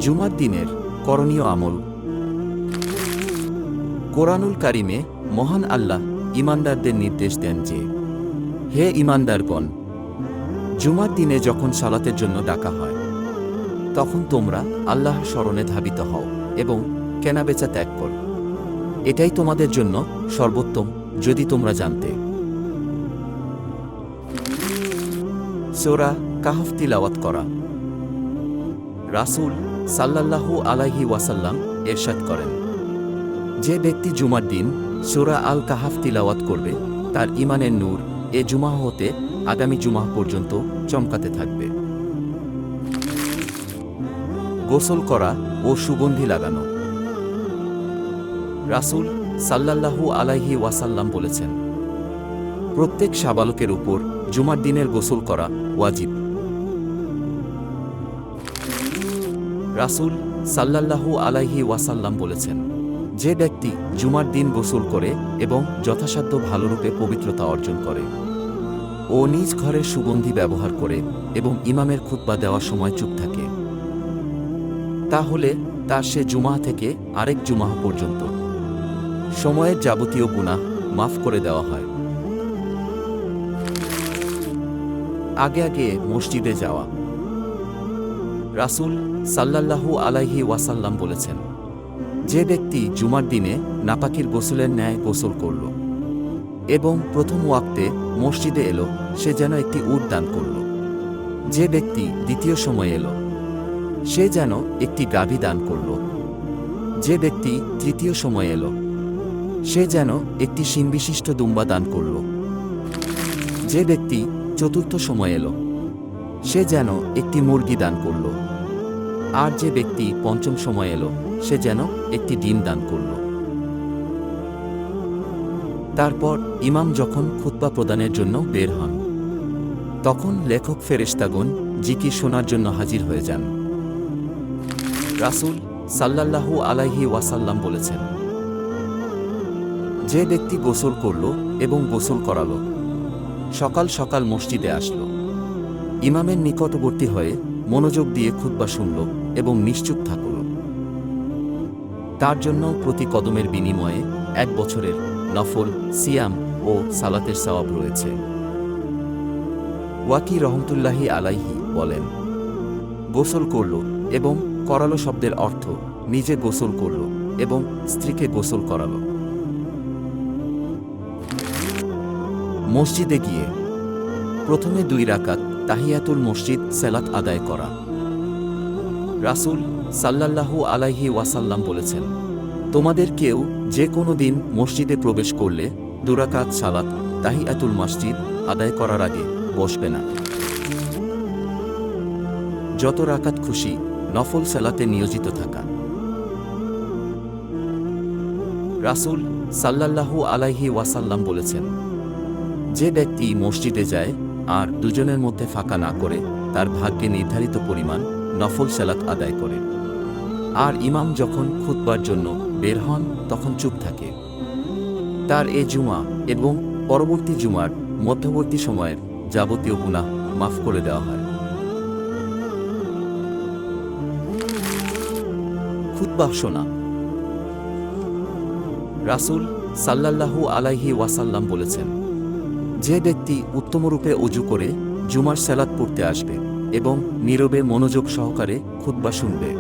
জুমার দিনের করণীয় আমল। কোরআনুল কারিমে মহান আল্লাহ ঈমানদারদের নির্দেশ দেন যে, হে ঈমানদারগণ, জুমার দিনে যখন সালাতের জন্য ডাকা হয় তখন তোমরা আল্লাহর স্মরণে ধাবিত হও এবং কেনাবেচা ত্যাগ কর। এটাই তোমাদের জন্য সর্বোত্তম যদি তোমরা জানতে। সূরা কাহফ তিলাওয়াত করা। রাসূল সাল্লাল্লাহু আলাইহি ওয়াসাল্লাম ইরশাদ করেন, যে ব্যক্তি জুমার দিন সূরা আল কাহফ তিলাওয়াত করবে তার ঈমানের নূর এ জুমা হতে আগামী জুমা পর্যন্ত চমকাতে থাকবে। গোসল করা ও সুগন্ধি লাগানো। রাসূল সাল্লাল্লাহু আলাইহি ওয়াসাল্লাম বলেছেন, প্রত্যেক সাবালকের উপর জুমার দিনের গোসল করা ওয়াজিব। রাসূল সাল্লাল্লাহু আলাইহি ওয়াসাল্লাম বলেছেন, যে ব্যক্তি জুমার দিন গোসল করে এবং যথাসাধ্য ভালোরূপে পবিত্রতা অর্জন করে ও নিজ ঘরের সুগন্ধি ব্যবহার করে এবং ইমামের খুতবা দেওয়ার সময় চুপ থাকে, তাহলে তার সে জুমা থেকে আরেক জুমা পর্যন্ত সময়ের যাবতীয় গুনাহ মাফ করে দেওয়া হয়। আগে আগে মসজিদে যাওয়া। রাসূল সাল্লাল্লাহু আলাইহি ওয়াসাল্লাম বলেছেন, যে ব্যক্তি জুমার দিনে নাপাকির গোসলের ন্যায় গোসল করল এবং প্রথম ওয়াক্তে মসজিদে এলো, সে যেন একটি উট দান করল। যে ব্যক্তি দ্বিতীয় সময়ে এলো, সে যেন একটি গাভী দান করল। যে ব্যক্তি তৃতীয় সময়ে এলো, সে যেন একটি শিংবিশিষ্ট দুম্বা দান করল। যে ব্যক্তি চতুর্থ সময়ে এলো, সে যেন একটি মুরগি দান করল। আর যে ব্যক্তি পঞ্চম সময়ে এলো, সে যেন একটি ডিম দান করল। তারপর ইমাম যখন খুতবা প্রদানের জন্য বের হন, তখন লেখক ফেরেশতাগণ জিকির শোনার জন্য হাজির হয়ে যান। রাসূল সাল্লাল্লাহু আলাইহি ওয়াসাল্লাম বলেছেন, যে ব্যক্তি গোসল করল এবং গোসল করালো, সকাল সকাল মসজিদে আসলো, ইমামের নিকটবর্তী হয়ে মনোযোগ দিয়ে খুতবা শুনল এবং নিশ্চুপ থাকল, তার জন্য প্রতি কদমের বিনিময়ে 1 বছরের নফল সিয়াম ও সালাতের সওয়াব রয়েছে। ওয়াকি রহমতুল্লাহি আলাইহি বলেন, গোসল করল এবং করালো শব্দের অর্থ নিজে গোসল করল এবং স্ত্রীকে গোসল করালো। মসজিদে গিয়ে প্রথমে 2 রাকাত তাহিয়াতুল মসজিদ সালাত আদায় করা। রাসূল সাল্লাল্লাহু আলাইহি ওয়াসাল্লাম বলেছেন, তোমাদের কেউ যে কোনো দিন মসজিদে প্রবেশ করলে 2 রাকাত সালাত তাহিয়াতুল মসজিদ আদায় করার আগে বসবে না। যত রাকাত খুশি নফল সালাতে নিয়োজিত থাকা। রাসূল সাল্লাল্লাহু আলাইহি ওয়াসাল্লাম বলেছেন, যে ব্যক্তি মসজিদে যায় আর দুজনের মধ্যে ফাঁকা না করে তার ভাগ্যে নির্ধারিত পরিমাণ নফল সালাত আদায় করে, আর ইমাম যখন খুতবার জন্য বের হন তখন চুপ থাকে, তার এ জুমা এবং পরবর্তী জুমার মধ্যবর্তী সময়ের যাবতীয় গুনাহ মাফ করে দেওয়া হয়। খুতবা শোনা। রাসূল সাল্লাল্লাহু আলাইহি ওয়াসাল্লাম বলেছেন, যে ব্যক্তি উত্তমরূপে ওযু করে জুমার সালাত পড়তে আসবে এবং নীরবে মনোযোগ সহকারে খুতবা শুনবে,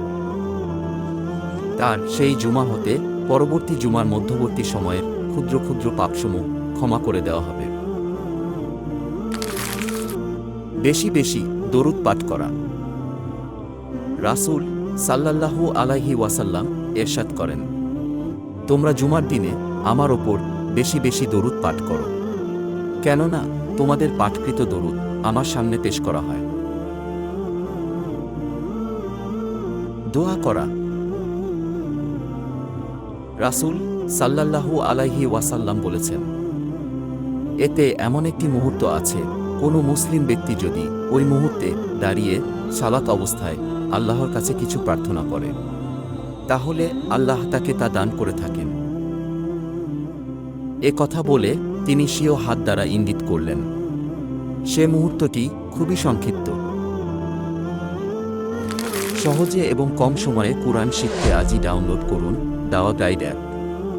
তার সেই জুমা হতে পরবর্তী জুমার মধ্যবর্তী সময়ের ক্ষুদ্র ক্ষুদ্র পাপসমূহ ক্ষমা করে দেওয়া হবে। বেশি বেশি দরুদ পাঠ করা। রাসূল সাল্লাল্লাহু আলাইহি ওয়াসাল্লাম ইরশাদ করেন, তোমরা জুমার দিনে আমার ওপর বেশি বেশি দরুদ পাঠ করো, কেননা তোমাদের পাঠকৃত দরুদ আমার সামনে পেশ করা হয়। দোয়া করা। রাসূল সাল্লাল্লাহু আলাইহি ওয়াসাল্লাম বলেছেন, এতে এমন একটি মুহূর্ত আছে, কোনো মুসলিম ব্যক্তি যদি ওই মুহূর্তে দাঁড়িয়ে সালাত অবস্থায় আল্লাহর কাছে কিছু প্রার্থনা করে, তাহলে আল্লাহ তাকে তা দান করে থাকেন। এ কথা বলে তিনি স্বীয় হাত দ্বারা ইঙ্গিত করলেন, সে মুহূর্তটি খুবই সংক্ষিপ্ত। সহজে এবং কম সময়ে কুরআন শিখতে আজই ডাউনলোড করুন দাওয়া গাইড অ্যাপ।